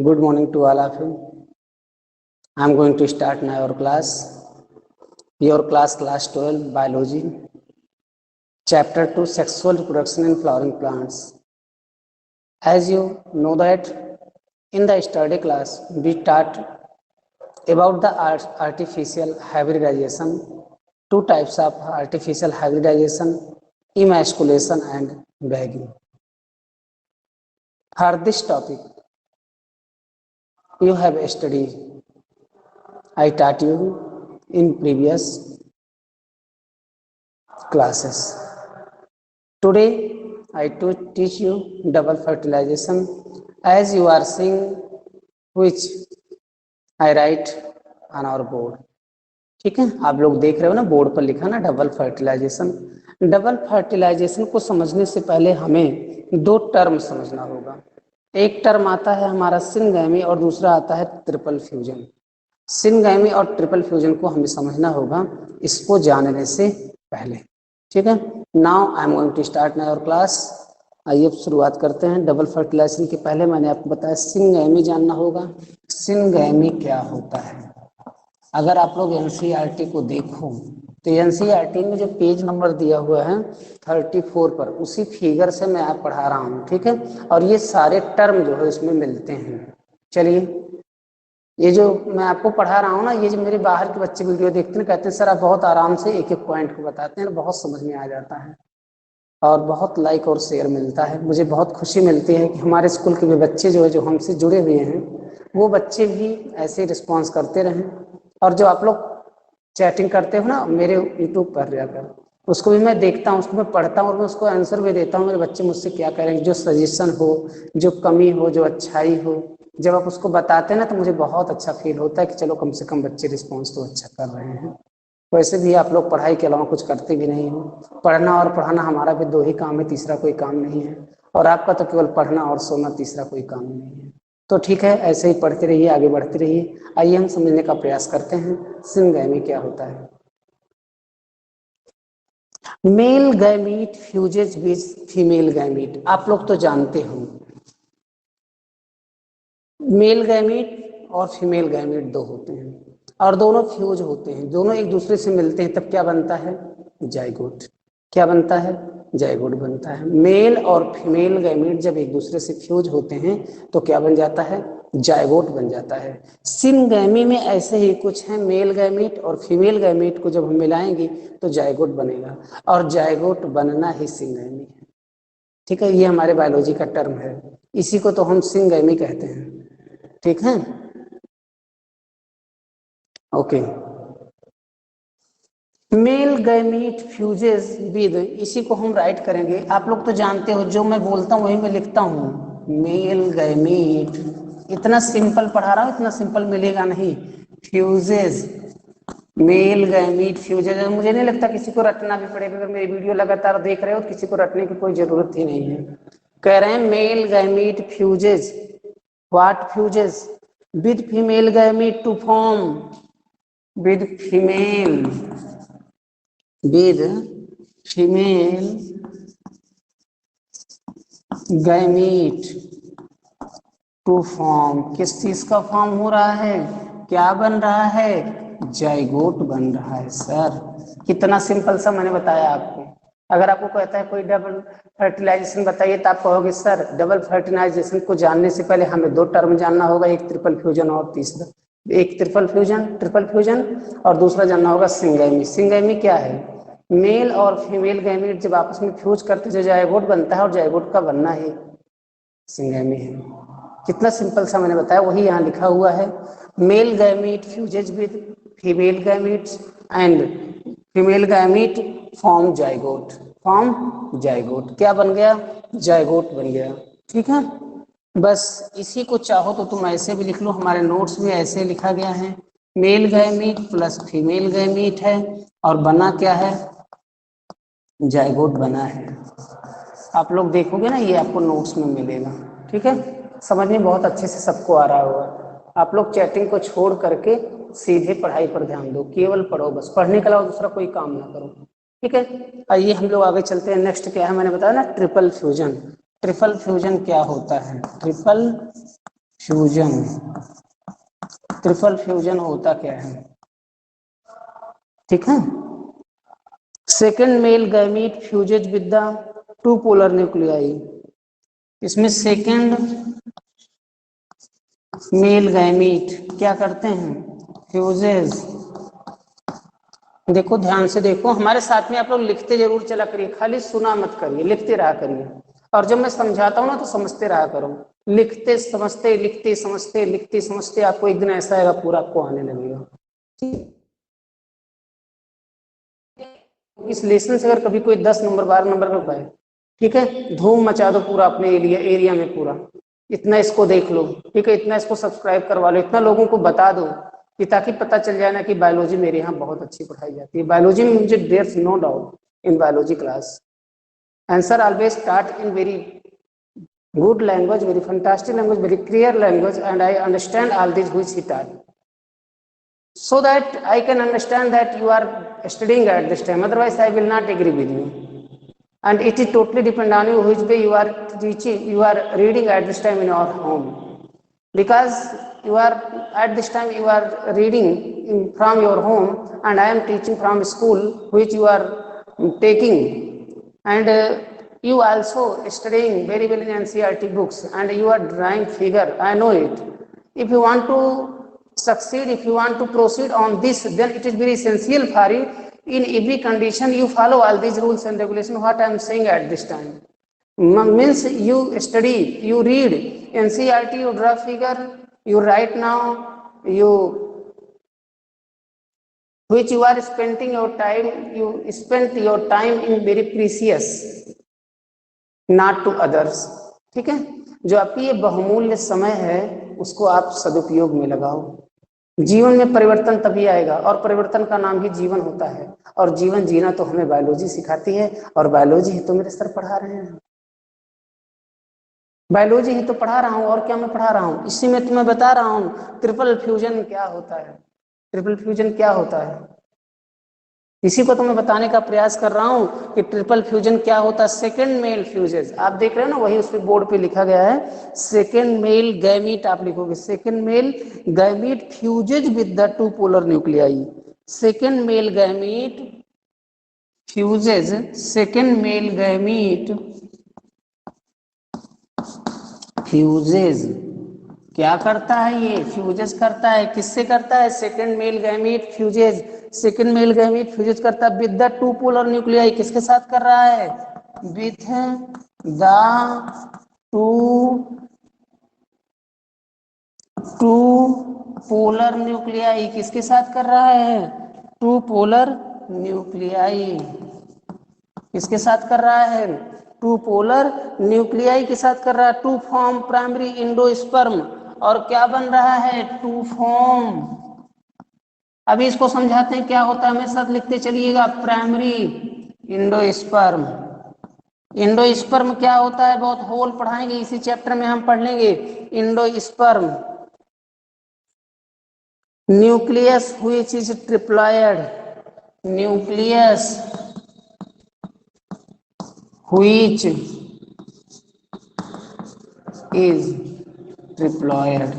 Good morning to all of you. I am going to start now your class. Your class 12 biology, chapter 2 sexual reproduction in flowering plants. As you know that in the study class we taught about the artificial hybridization, two types of artificial hybridization, emasculation and bagging. For this topic you have studied, I taught you in previous classes. Today I teach you double fertilization as you are seeing, which I write on our board. ठीक है, आप लोग देख रहे हो ना board पर लिखा ना डबल फर्टिलाइजेशन। डबल फर्टिलाइजेशन को समझने से पहले हमें दो टर्म समझना होगा। एक टर्म आता है हमारा सिनगैमी और दूसरा आता है ट्रिपल फ्यूजन। सिनगैमी और ट्रिपल फ्यूजन को हमें समझना होगा इसको जानने से पहले। ठीक है, now I am going to start now your class. आइए अब शुरुआत करते हैं। डबल फर्टिलाइजेशन के पहले मैंने आपको बताया सिनगैमी जानना होगा। सिनगैमी क्या होता है? अगर आप लोग एनसीईआरटी को देखो तो एनसीईआरटी में जो पेज नंबर दिया हुआ है 34 पर, उसी फिगर से मैं आप पढ़ा रहा हूँ। ठीक है, और ये सारे टर्म जो है इसमें मिलते हैं। चलिए, ये जो मैं आपको पढ़ा रहा हूँ ना, ये जो मेरे बाहर के बच्चे वीडियो देखते हैं कहते हैं सर आप बहुत आराम से एक एक पॉइंट को बताते हैं, बहुत समझ में आ जाता है और बहुत लाइक और शेयर मिलता है। मुझे बहुत खुशी मिलती है कि हमारे स्कूल के भी बच्चे जो है जो हमसे जुड़े हुए हैं वो बच्चे भी ऐसे रिस्पॉन्स करते रहें। और जो आप लोग चैटिंग करते हो ना मेरे यूट्यूब पर जाकर, उसको भी मैं देखता हूँ, उसको मैं पढ़ता हूँ और मैं उसको आंसर भी देता हूँ मेरे बच्चे मुझसे क्या कह रहे हैं। जो सजेशन हो, जो कमी हो, जो अच्छाई हो, जब आप उसको बताते हैं ना तो मुझे बहुत अच्छा फील होता है कि चलो कम से कम बच्चे रिस्पॉन्स तो अच्छा कर रहे हैं। वैसे भी आप लोग पढ़ाई के अलावा कुछ करते भी नहीं हो। पढ़ना और पढ़ाना हमारा भी दो ही काम है, तीसरा कोई काम नहीं है। और आपका तो केवल पढ़ना और सोना, तीसरा कोई काम नहीं है। तो ठीक है, ऐसे ही पढ़ते रहिए, आगे बढ़ते रहिए। आइए हम समझने का प्रयास करते हैं सिनगैमी क्या होता है। Mail gamete fuses with female gamete. आप लोग तो जानते हो मेल गैमीट और फीमेल गैमीट दो होते हैं और दोनों फ्यूज होते हैं, दोनों एक दूसरे से मिलते हैं, तब क्या बनता है? जाइगोट। क्या बनता है? जाइगोट बनता है। मेल और फीमेल गैमीट जब एक दूसरे से फ्यूज होते हैं तो क्या बन जाता है? जाइगोट बन जाता है। सिनगैमी में ऐसे ही कुछ है, मेल गैमीट और फीमेल गैमीट को जब हम मिलाएंगे तो जाइगोट बनेगा और जाइगोट बनना ही सिनगैमी है। ठीक है, ये हमारे बायोलॉजी का टर्म है, इसी को तो हम सिनगैमी कहते हैं। ठीक है, okay. Mail gamete fuses with, इसी को हम राइट करेंगे। आप लोग तो जानते हो जो मैं बोलता हूँ वही मैं लिखता हूँ। मेल गैमीट, इतना सिंपल पढ़ा रहा हूँ, इतना सिंपल मिलेगा नहीं। फ्यूजेस, मेल गैमीट फ्यूजेस, मुझे नहीं लगता किसी को रटना भी पड़ेगा। अगर मेरी वीडियो लगातार देख रहे हो तो किसी को रटने की कोई जरूरत ही नहीं है। कह रहे हैं male gamete fuses, what fuses? With female gamete to form, with female gamete to form. किस चीज का फॉर्म हो रहा है? क्या बन रहा है? जाइगोट बन रहा है। सर कितना सिंपल सा मैंने बताया आपको। अगर आपको कहता है कोई डबल फर्टिलाइजेशन बताइए तो आप कहोगे सर डबल फर्टिलाइजेशन को जानने से पहले हमें दो टर्म जानना होगा, एक ट्रिपल फ्यूजन और तीसरा एक ट्रिपल फ्यूजन और दूसरा जानना होगा सिंगैमी। सिंगैमी क्या है? मेल और फीमेल गैमीट जब आपस में फ्यूज करते जो जाइगोट बनता है और जाइगोट का बनना ही सिंगैमी है। कितना सिंपल सा मैंने बताया, वही यहाँ लिखा हुआ है। Mail gamete fuses with female gametes and female gamete form zygote. Form zygote, क्या बन गया? जाइगोट बन गया। ठीक है, बस इसी को चाहो तो तुम ऐसे भी लिख लो, हमारे नोट्स में ऐसे लिखा गया है। Male gamete plus female gamete है और बना क्या है? जाइगोट बना है। आप लोग देखोगे ना ये आपको नोट्स में मिलेगा। ठीक है, समझ में बहुत अच्छे से सबको आ रहा होगा। आप लोग चैटिंग को छोड़ करके सीधे पढ़ाई पर ध्यान दो, केवल पढ़ो, बस पढ़ने के अलावा दूसरा कोई काम ना करो। ठीक है, आइए हम लोग आगे चलते हैं। नेक्स्ट क्या है? मैंने बताया ना ट्रिपल फ्यूजन। ट्रिपल फ्यूजन क्या होता है? ट्रिपल फ्यूजन, ट्रिपल फ्यूजन होता क्या है, ठीक है। Second male gamete fuses with the two polar nuclei, इसमें सेकेंड मेल गैमीट क्या करते हैं, फ्यूजेज, देखो ध्यान से देखो, हमारे साथ में आप लोग लिखते जरूर चला करिए, खाली सुना मत करिए, लिखते रहा करिए। और जब मैं समझाता हूं ना तो समझते रहा करो, लिखते समझते लिखते समझते लिखते समझते, आपको एक दिन ऐसा आएगा पूरा आपको आने लगेगा। इस लेसन से अगर कभी कोई 10 नंबर 12 नंबर पर पाए, ठीक है, धूम मचा दो पूरा अपने एरिया में पूरा, इतना इसको देख लो, ठीक है, इतना इसको सब्सक्राइब करवा लो, इतना लोगों को बता दो कि ताकि पता चल जाए ना कि बायोलॉजी मेरे यहाँ बहुत अच्छी पढ़ाई जाती है। बायोलॉजी में मुझे there no doubt in biology class, answer always start in very good language, very fantastic language, very clear language, and I understand all these which he taught, so that I can understand that you are studying at this time, otherwise I will not agree with you. And it is totally depend on you which way you are teaching, you are reading at this time in our home, because you are at this time you are reading from your home and I am teaching from school which you are taking, and you also studying very well in NCERT books, and you are drawing figure, I know it. If you want to succeed, if you want to proceed on this, then it is very essential for you in every condition you follow all these rules and regulations what I am saying at this time. Means you study, you read NCERT, you draw figure, you write now, you which you are spending your time, you spend your time in very precious, not to others, ठीक है। जो आपकी ये बहुमूल्य समय है उसको आप सदुपयोग में लगाओ। जीवन में परिवर्तन तभी आएगा, और परिवर्तन का नाम ही जीवन होता है, और जीवन जीना तो हमें बायोलॉजी सिखाती है, और बायोलॉजी ही तो मेरे सर पढ़ा रहे हैं, बायोलॉजी ही तो पढ़ा रहा हूँ, और क्या मैं पढ़ा रहा हूँ, इसी में तुम्हें बता रहा हूँ ट्रिपल फ्यूजन क्या होता है, ट्रिपल फ्यूजन क्या होता है, इसी को तो मैं बताने का प्रयास कर रहा हूं कि ट्रिपल फ्यूजन क्या होता है। सेकेंड मेल फ्यूजेज आप देख रहे हो ना, वही उस पे बोर्ड पे लिखा गया है, सेकेंड मेल गैमीट आप लिखोगे, second male gamete fuses with the two polar nuclei, second male gamete fuses, second male gamete fuses क्या करता है, ये फ्यूजेज करता है, किससे करता है, second male gamete fuses, second male gamete fuses करता है with the two polar nuclei, किसके साथ कर रहा है, with the two polar nuclei, किसके साथ कर रहा है, टू पोलर न्यूक्लियाई, किसके साथ कर रहा है, टू पोलर न्यूक्लियाई के साथ कर रहा है, टू फॉर्म प्राइमरी इंडोस्पर्म, और क्या बन रहा है, टू फॉर्म, अभी इसको समझाते हैं क्या होता है, हमें साथ लिखते चलिएगा, प्राइमरी इंडोस्पर्म, इंडोस्पर्म क्या होता है बहुत होल पढ़ाएंगे, इसी चैप्टर में हम पढ़ लेंगे, endosperm nucleus which is triploid, nucleus which is triploid,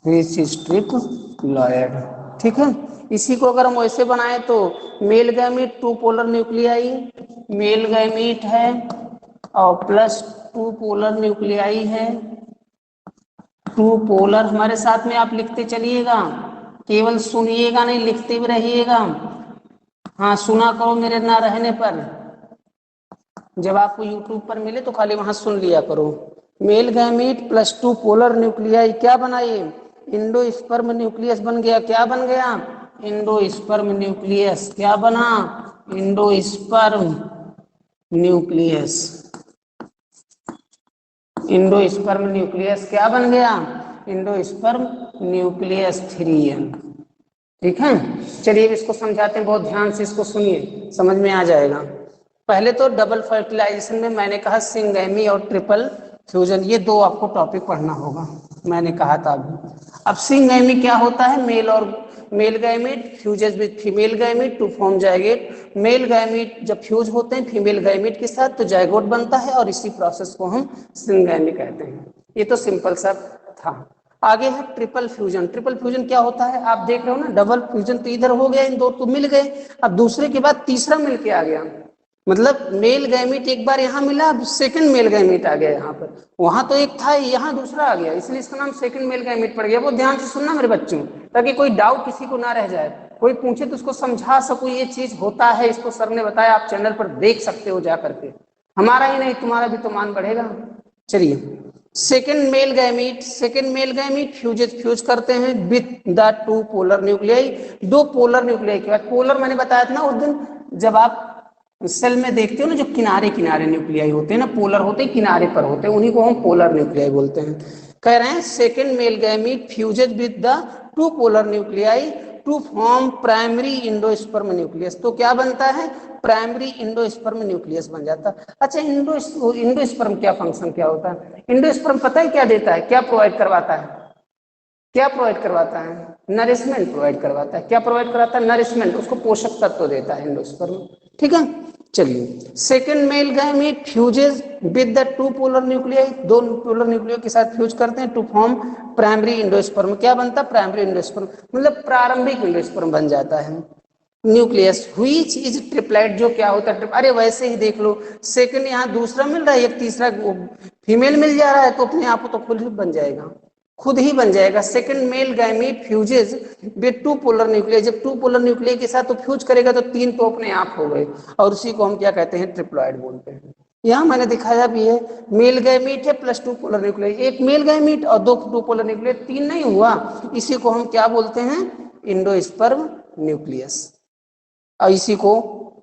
which is triploid, ठीक है। इसी को अगर हम वैसे बनाए तो male gamete two polar nuclei, male gamete है और प्लस टू पोलर न्यूक्लियाई है, टू पोलर, हमारे साथ में आप लिखते चलिएगा, केवल सुनिएगा नहीं, लिखते भी रहिएगा, हाँ सुना करो मेरे ना रहने पर, जब आपको YouTube पर मिले तो खाली वहां सुन लिया करो। Male gamete plus two polar nuclei क्या बनाइए, इंडोस्पर्म न्यूक्लियस बन गया, क्या बन गया, इंडोस्पर्म न्यूक्लियस, क्या बना, इंडोस्पर्म न्यूक्लियस, इंडोस्पर्म न्यूक्लियस क्या बन गया, इंडोस्पर्म न्यूक्लियस 3n, ठीक है। चलिए इसको समझाते हैं, बहुत ध्यान से इसको सुनिए, समझ में आ जाएगा। पहले तो डबल फर्टिलाइजेशन में मैंने कहा सिंगैमी और ट्रिपल फ्यूजन, ये दो आपको टॉपिक पढ़ना होगा, मैंने कहा था अभी। अब सिंगैमी क्या होता है, मेल और male gamete fuses with female gamete to form zygote, male gamete जब फ्यूज होते हैं फीमेल गैमीट के साथ तो जायगोट बनता है, और इसी प्रोसेस को हम सिंगैमी कहते हैं। ये तो सिंपल सा था। आगे है ट्रिपल फ्यूजन। ट्रिपल फ्यूजन क्या होता है, आप देख रहे हो ना, डबल फ्यूजन तो इधर हो गया, इन दो तो मिल गए, अब दूसरे के बाद तीसरा मिल के आ गया, मतलब मेल गैमीट एक बार यहाँ मिला, अब सेकंड मेल गैमीट आ गया यहाँ पर, वहां तो एक था यहाँ दूसरा आ गया, इसलिए इसका नाम सेकंड मेल गैमीट पड़ गया। वो ध्यान से सुनना मेरे बच्चों, ताकि कोई डाउट किसी को ना रह जाए, कोई पूछे तो उसको समझा सको ये चीज होता है, इसको सर ने बताया, आप चैनल पर देख सकते हो जा करके, हमारा ही नहीं तुम्हारा भी तो मान बढ़ेगा। चलिए, सेकेंड मेल गैमीट फ्यूज करते हैं with the two polar nuclei. दो पोलर न्यूक्लियाई के बाद, पोलर मैंने बताया था ना उस दिन, जब आप सेल में देखते हो ना, जो किनारे किनारे न्यूक्लियाई होते हैं ना, पोलर होते हैं, किनारे पर होते हैं, उन्हीं को हम पोलर न्यूक्लियाई बोलते हैं। कह रहे हैं second male gamete fuses with the two polar nuclei to form primary endosperm nucleus. तो क्या बनता है, प्राइमरी इंडोस्पर्म न्यूक्लियस बन जाता है। अच्छा, इंडोस्पर्म क्या फंक्शन क्या होता है, इंडोस्पर्म पता है क्या देता है, क्या प्रोवाइड करवाता है, क्या प्रोवाइड करवाता है, नरिशमेंट प्रोवाइड करवाता है। क्या प्रोवाइड कराता है, नरिशमेंट, उसको पोषक तत्व देता है इंडोस्पर्म। ठीक है, चलिए, second male gamete fuses with the two polar nuclei, दो पोलर न्यूक्लियो के साथ फ्यूज करते हैं टू फॉर्म प्राइमरी इंडोस्पर्म। क्या बनता है, प्राइमरी इंडोस्पर्म, मतलब प्रारंभिक इंडोस्पर्म बन जाता है। न्यूक्लियस व्हिच इज ट्रिप्लेट, जो क्या होता है, अरे वैसे ही देख लो, सेकंड यहाँ दूसरा मिल रहा है, एक तीसरा फीमेल मिल जा रहा है, तो अपने आप तो खुद ही बन जाएगा, खुद ही बन जाएगा। Second mail gamete fuses with two polar nuclear, जब टू पोलर न्यूक्लियर के साथ तो फ्यूज करेगा तो तीन तो अपने आप हो गए, और उसी को हम क्या कहते हैं, ट्रिप्लॉइड बोलते हैं। यहाँ मैंने दिखाया भी है, मेल गैमीट है प्लस टू पोलर न्यूक्लियर, एक मेल गैमीट और दो टू पोलर न्यूक्लियर, तीन नहीं हुआ, इसी को हम क्या बोलते हैं, इंडोस्पर्म न्यूक्लियस, और इसी को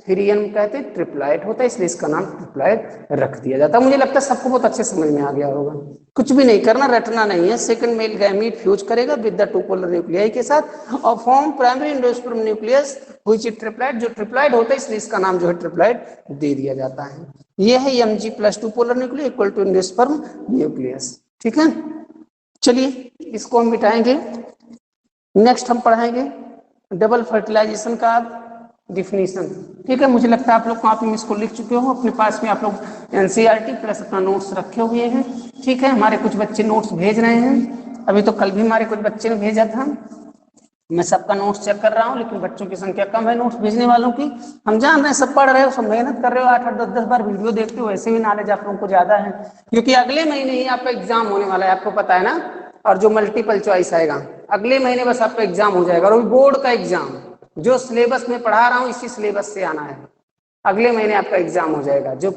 फिर हम कहते हैं ट्रिप्लॉइड होता है, इसलिए इसका नाम ट्रिप्लॉइड रख दिया जाता है। मुझे लगता है सबको बहुत अच्छे समझ में आ गया होगा, कुछ भी नहीं करना, रटना नहीं है। सेकंड मेल गैमीट फ्यूज करेगा with the two polar nuclei के साथ और form primary endosperm nucleus which is triploid, जो ट्रिप्लॉइड होता है, इसलिए इसका नाम जो है ट्रिप्लॉइड दे दिया जाता है। यह है Mg plus two polar nuclear equal to endosperm nucleus. ठीक है, चलिए इसको हम मिटाएंगे। नेक्स्ट हम पढ़ाएंगे डबल फर्टिलाइजेशन का डिफिनीशन। ठीक है, मुझे लगता है आप लोग कॉपी में इसको लिख चुके हो, अपने पास में आप लोग एनसीईआरटी प्लस अपना नोट्स रखे हुए हैं। ठीक है, हमारे कुछ बच्चे नोट्स भेज रहे हैं, अभी तो कल भी हमारे कुछ बच्चे ने भेजा था, मैं सबका नोट्स चेक कर रहा हूँ, लेकिन बच्चों की संख्या कम है नोट्स भेजने वालों की। हम जान रहे हैं सब पढ़ रहे हो, सब मेहनत कर रहे हो, 8-8 10-10 बार वीडियो देखते हो, ऐसे भी नॉलेज आप लोगों को ज्यादा है, क्योंकि अगले महीने ही आपका एग्जाम होने वाला है, आपको पता है ना, और जो मल्टीपल चॉइस आएगा अगले महीने बस आपका एग्जाम हो जाएगा, और बोर्ड का एग्जाम जो सिलेबस में पढ़ा रहा हूँ इसी सिलेबस से आना है, अगले महीने आपका एग्जाम हो जाएगा, जो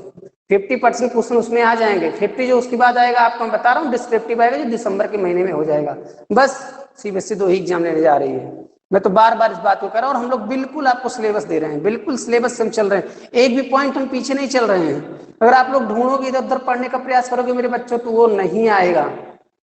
50% क्वेश्चन उसमें आ जाएंगे, 50 जो उसके बाद आएगा, आपको मैं बता रहा हूँ डिस्क्रिप्टिव आएगा, जो दिसंबर के महीने में हो जाएगा। बस सीबीएसई 2 ही एग्जाम लेने जा रही है, मैं तो बार बार इस बात को कर रहा हूँ, और हम लोग बिल्कुल आपको सिलेबस दे रहे हैं, बिल्कुल सिलेबस से हम चल रहे हैं, एक भी पॉइंट हम पीछे नहीं चल रहे हैं। अगर आप लोग ढूंढोगे इधर उधर पढ़ने का प्रयास करोगे मेरे बच्चों, तो वो नहीं आएगा,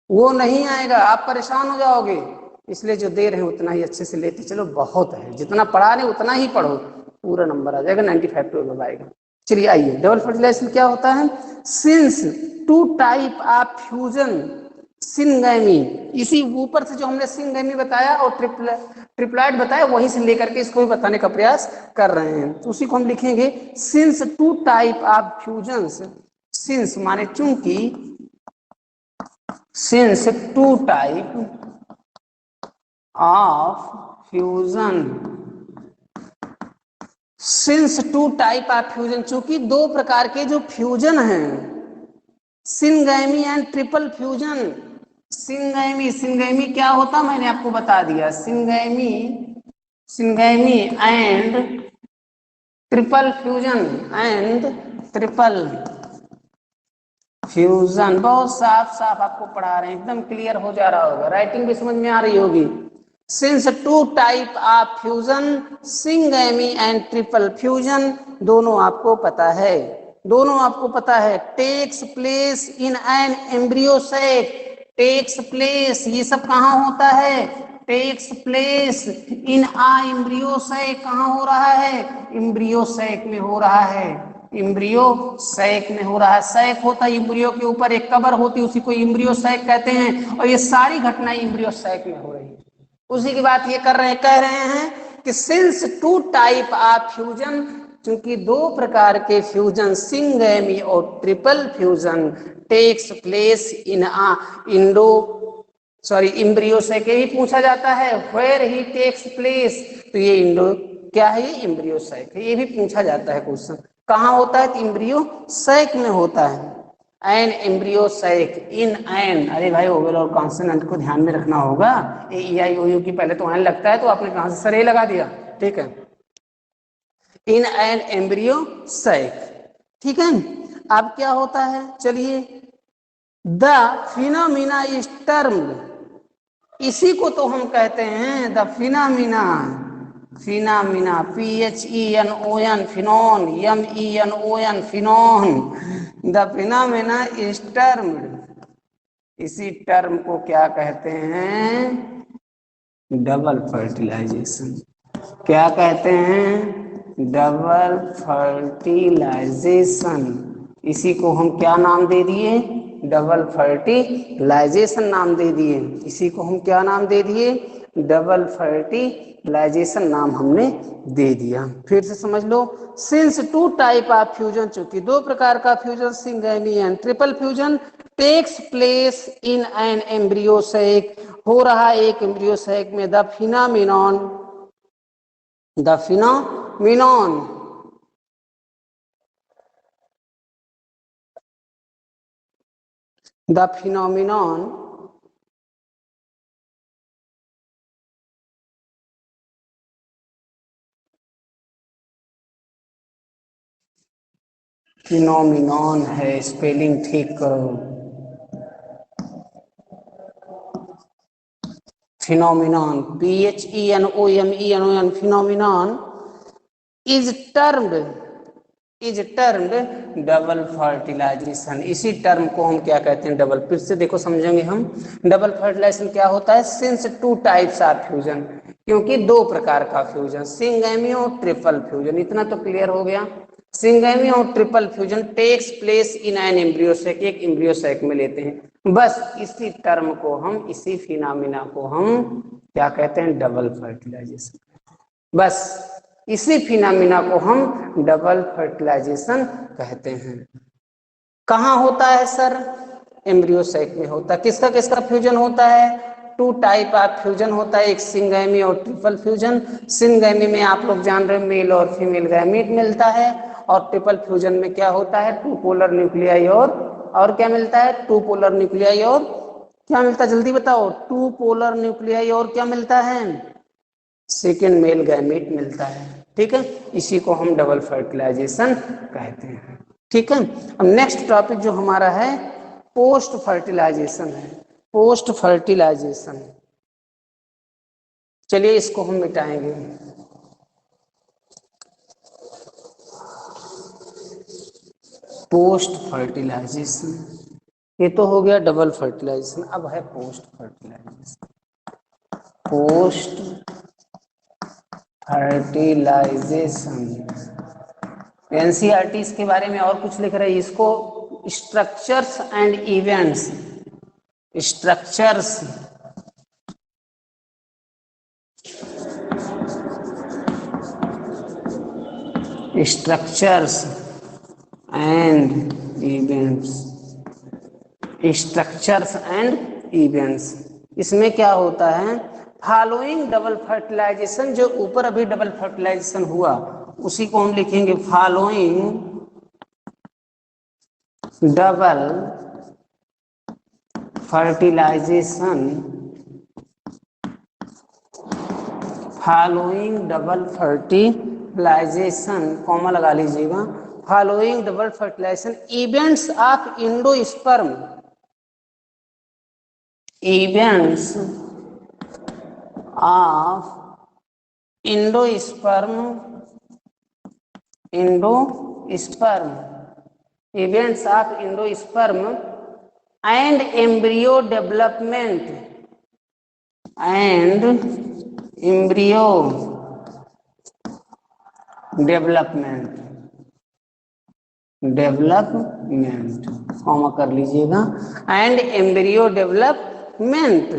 वो नहीं आएगा, आप परेशान हो जाओगे, इसलिए जो दे रहे हैं उतना ही अच्छे से लेते चलो, बहुत है, जितना पढ़ा रहे उतना ही पढ़ो, पूरा नंबर आ जाएगा, 95 टू अबव आएगा। चलिए आइए, डबल फर्टिलाइजेशन क्या होता है, since two type of fusion syngamy, इसी ऊपर से जो हमने सिंगैमी बताया और ट्रिप्लॉइड बताया, वहीं से लेकर के इसको भी बताने का प्रयास कर रहे हैं, तो उसी को हम लिखेंगे since two type of fusions, since माने चूंकि, since two type of fusion, since two type of fusion, चूंकि दो प्रकार के जो फ्यूजन हैं, syngamy and triple fusion. Syngamy क्या होता मैंने आपको बता दिया, सिंगैमी एंड ट्रिपल फ्यूजन, बहुत साफ साफ आपको पढ़ा रहे हैं, एकदम क्लियर हो जा रहा होगा, राइटिंग भी समझ में आ रही होगी। Since two type of fusion syngamy and triple fusion, दोनों आपको पता है, दोनों आपको पता है, takes place in an embryo sac, takes place, ये सब कहाँ होता है, takes place in a embryo sac, कहाँ हो रहा है, एम्ब्रियो सैक में हो रहा है, एम्ब्रियो सैक में हो रहा है, सैक होता है एम्ब्रियो के ऊपर एक कवर होती है, उसी को एम्ब्रियो सैक कहते हैं, और ये सारी घटनाएं एम्ब्रियो सैक में हो रही है, उसी की बात ये कर रहे हैं, कह रहे हैं कि since two type of fusion, क्योंकि दो प्रकार के फ्यूजन सिंगैमी और triple fusion takes place in embryo से के ही पूछा जाता है, वेयर ही टेक्स प्लेस। तो ये इंडो क्या है, ये एम्ब्रियो सैक है, ये भी पूछा जाता है क्वेश्चन। कहाँ होता है, एम्ब्रियो सैक में होता है। An embryo sac in an, अरे भाई ओवेल और कॉन्सोनेंट को ध्यान में रखना होगा। ए ई आई ओ यू की पहले तो एन लगता है, तो आपने कहां से सर ए लगा दिया, ठीक है। इन एन एम्ब्रियो सैक, ठीक है। अब क्या होता है, चलिए, द फिनोमिना इज टर्म्ड, इसी को तो हम कहते हैं द फिनोमिना, फिनोमिना PHENON फिनोन, MENON फिनोन, द फिनोमिना इज टर्म्ड, इसी टर्म को क्या कहते हैं, डबल फर्टिलाइजेशन। क्या कहते हैं, डबल फर्टिलाइजेशन। इसी को हम क्या नाम दे दिए, डबल फर्टिलाइजेशन नाम दे दिए। इसी को हम क्या नाम दे दिए, डबल फर्टिलाइजेशन नाम हमने दे दिया। फिर से समझ लो, since two type of fusion, चूंकि दो प्रकार का fusion syngamy and triple fusion takes place in an embryo sac, हो रहा एक एम्ब्रियो सैक में, the phenomenon, the phenomenon, the phenomenon phenomenon है, स्पेलिंग ठीक करो, phenomenon PHENOMENON phenomenon is termed double fertilisation. इसी टर्म को हम क्या कहते हैं, डबल। फिर से देखो समझेंगे हम, डबल फर्टिलाइजेशन क्या होता है, since two types of fusion, क्योंकि दो प्रकार का फ्यूजन, सिंगैमी और ट्रिपल फ्यूजन, इतना तो क्लियर हो गया। सिंगैमी और triple fusion takes place in an embryo sac, एक एम्ब्रियो सैक में लेते हैं। बस इसी टर्म को हम, इसी फिनोमिना को हम क्या कहते हैं, डबल फर्टिलाइजेशन। बस इसी फिनोमिना को हम डबल फर्टिलाइजेशन कहते हैं। कहाँ होता है सर, एम्ब्रियो सैक में होता है। किसका किसका फ्यूजन होता है, टू टाइप ऑफ फ्यूजन होता है, एक सिंगैमी और ट्रिपल फ्यूजन। सिंगैमी में आप लोग जान रहे हो मेल और फीमेल गैमीट मिलता है, और ट्रिपल फ्यूजन में क्या होता है, टू पोलर न्यूक्लियाई और क्या मिलता है, टू पोलर न्यूक्लियाई और क्या मिलता है, जल्दी बताओ, टू पोलर न्यूक्लियाई और क्या मिलता है, सेकेंड मेल गैमीट मिलता है, ठीक है। इसी को हम डबल फर्टिलाइजेशन कहते हैं, ठीक है। अब नेक्स्ट टॉपिक जो हमारा है पोस्ट फर्टिलाइजेशन है, पोस्ट फर्टिलाइजेशन। चलिए इसको हम मिटाएंगे। पोस्ट फर्टिलाइजेशन, ये तो हो गया डबल फर्टिलाइजेशन, अब है post fertilization. Post fertilization, NCERT इसके बारे में और कुछ लिख रहा है, इसको structures and events, structures structures and events, structures and events. इसमें क्या होता है, फॉलोइंग डबल फर्टिलाइजेशन, जो ऊपर अभी डबल फर्टिलाइजेशन हुआ उसी को हम लिखेंगे following double fertilization, following double fertilization, comma लगा लीजिएगा, following double fertilisation events of endosperm, events of endosperm, endosperm, events of endosperm and embryo development, and embryo development, development comma कर लीजिएगा, and embryo development,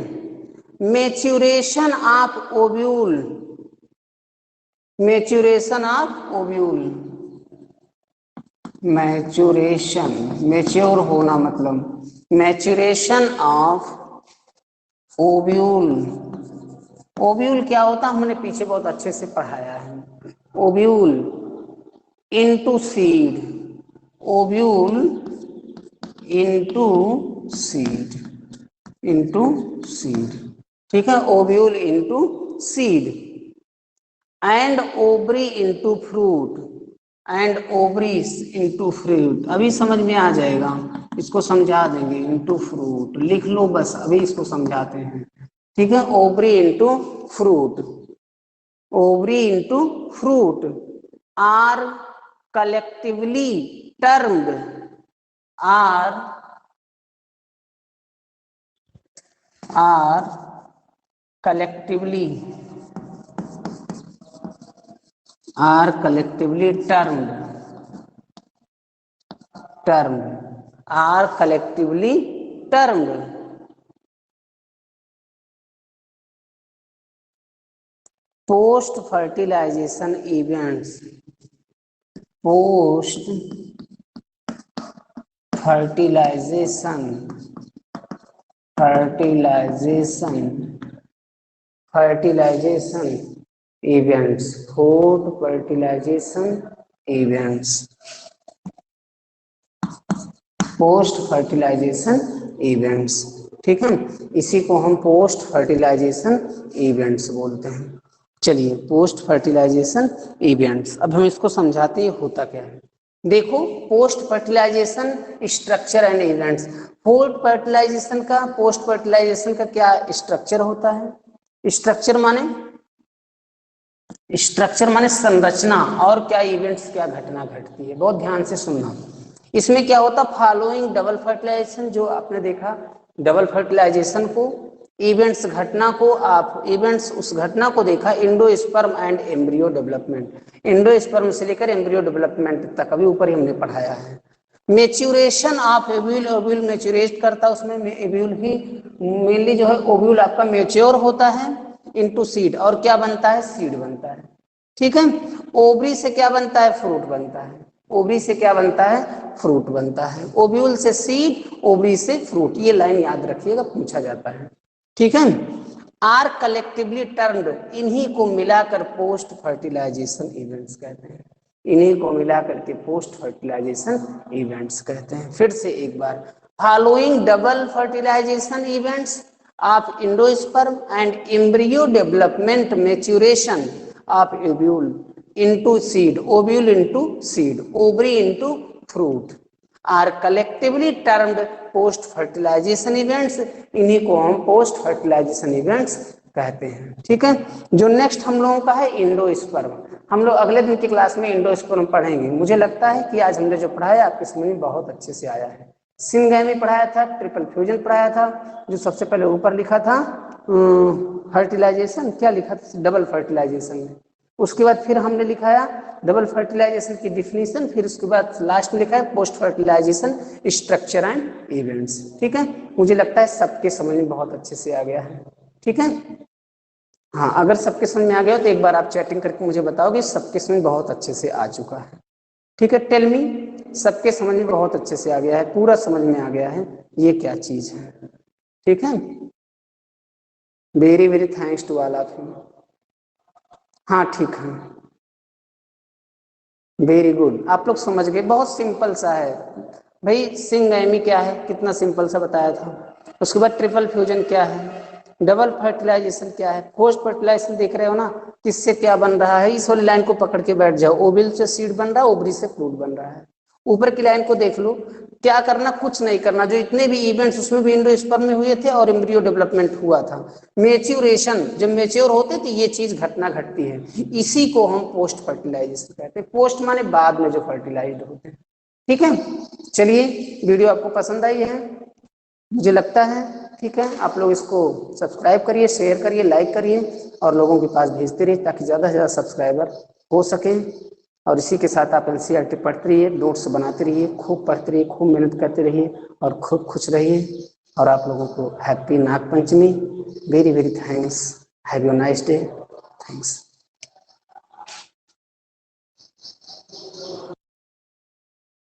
maturation of ovule, maturation of ovule, maturation, mature होना मतलब maturation of ovule. Ovule क्या होता है हमने पीछे बहुत अच्छे से पढ़ाया है। Ovule into seed, ovule into seed, into seed, ठीक है, ovule into seed and ovary into fruit, and ovaries into fruit. अभी समझ में आ जाएगा, इसको समझा देंगे। इनटू फ्रूट लिख लो बस, अभी इसको समझाते हैं, ठीक है। Ovary into fruit, ovary into fruit are collectively termed, are collectively termed post fertilization events, post fertilization events, food fertilization events, post fertilization events, ठीक है। इसी को हम पोस्ट फर्टिलाइजेशन इवेंट्स बोलते हैं। चलिए, पोस्ट फर्टिलाइजेशन इवेंट्स, अब हम इसको समझाते हैं होता क्या है। देखो, post fertilization structure and events. Post fertilization का क्या स्ट्रक्चर होता है? स्ट्रक्चर माने संरचना, और क्या इवेंट्स, क्या घटना घटती है। बहुत ध्यान से सुनना। इसमें क्या होता, फॉलोइंग डबल फर्टिलाइजेशन, जो आपने देखा डबल फर्टिलाइजेशन को, इवेंट्स घटना को, आप इवेंट्स उस घटना को देखा, endosperm and embryo development. Endosperm से लेकर एम्ब्रियो डेवलपमेंट तक अभी ऊपर ही हमने पढ़ाया है। मेच्यूरेशन ऑफ ओव्यूल, ओव्यूल मेच्यूरेट करता है, उसमें ओव्यूल ही मेनली जो है, ओव्यूल आपका मेच्योर होता है इनटू सीड, और क्या बनता है, सीड बनता है, ठीक है। ओवरी से क्या बनता है, फ्रूट बनता है। ओवरी से क्या बनता है, फ्रूट बनता है। ओव्यूल से सीड, ओवरी से फ्रूट, ये लाइन याद रखिएगा, पूछा जाता है, ठीक है। आर कलेक्टिवली टर्म्ड, इन्हीं को मिलाकर पोस्ट फर्टिलाइजेशन इवेंट्स कहते हैं। इन्हीं को मिलाकर के पोस्ट फर्टिलाइजेशन इवेंट्स कहते हैं। फिर से एक बार, following double fertilisation events of endosperm and embryo development maturation of ovule into seed, ovule into seed, ovary into fruit are collectively termed post fertilization events। इन्हीं को हम पोस्ट फर्टिलाइजेशन इवेंट्स कहते हैं, ठीक है। जो नेक्स्ट हम लोगों का है इंडोस्पर्म, हम लोग अगले दिन की क्लास में इंडोस्पर्म पढ़ेंगे। मुझे लगता है कि आज हमने जो पढ़ाया आपके समझ में बहुत अच्छे से आया है। सिंगैमी पढ़ाया था, ट्रिपल फ्यूजन पढ़ाया था, जो सबसे पहले ऊपर लिखा था फर्टिलाइजेशन, क्या लिखा था, डबल फर्टिलाइजेशन में। उसके बाद फिर हमने लिखाया डबल फर्टिलाइजेशन की डिफिनीशन, फिर उसके बाद लास्ट में लिखा है post fertilization structure and events, ठीक है। मुझे लगता है सबके समझ में बहुत अच्छे से आ गया है, ठीक है। हाँ, अगर सबके समझ में आ गया तो एक बार आप चैटिंग करके मुझे बताओगे सबके समझ बहुत अच्छे से आ चुका है, ठीक है। टेल मी, सबके समझ में बहुत अच्छे से आ गया है, पूरा समझ में आ गया है ये क्या चीज है, ठीक है। Very very thanks to all of you. हाँ ठीक है, वेरी गुड, आप लोग समझ गए, बहुत सिंपल सा है भाई। सिंगैमी क्या है, कितना सिंपल सा बताया था। उसके बाद ट्रिपल फ्यूजन क्या है, डबल फर्टिलाइजेशन क्या है, पोस्ट फर्टिलाइजेशन देख रहे हो ना, किससे क्या बन रहा है। इस वाली लाइन को पकड़ के बैठ जाओ, ओविल से सीड बन रहा है, ओवरी से फ्रूट बन रहा है। ऊपर की लाइन को देख लो, क्या करना, कुछ नहीं करना, जो इतने भी इवेंट्स उसमें भी इंडोस्पर्म में हुए थे और एम्ब्रियो डेवलपमेंट हुआ था। मेच्यूरेशन, जब मेच्योर होते तो ये चीज घटना घटती है, इसी को हम पोस्ट फर्टिलाइजेशन कहते हैं। पोस्ट माने बाद में जो फर्टिलाइज्ड होते हैं, ठीक है। चलिए, वीडियो आपको पसंद आई है मुझे लगता है, ठीक है। आप लोग इसको सब्सक्राइब करिए, शेयर करिए, लाइक करिए और लोगों के पास भेजते रहिए, ताकि ज़्यादा से ज़्यादा सब्सक्राइबर हो सकें। और इसी के साथ आप एनसीईआरटी पढ़ते रहिए, नोट्स बनाते रहिए, खूब पढ़ते रहिए, खूब मेहनत करते रहिए और खूब खुश रहिए। और आप लोगों को happy Nag Panchami. Very very thanks, have a nice day, thanks.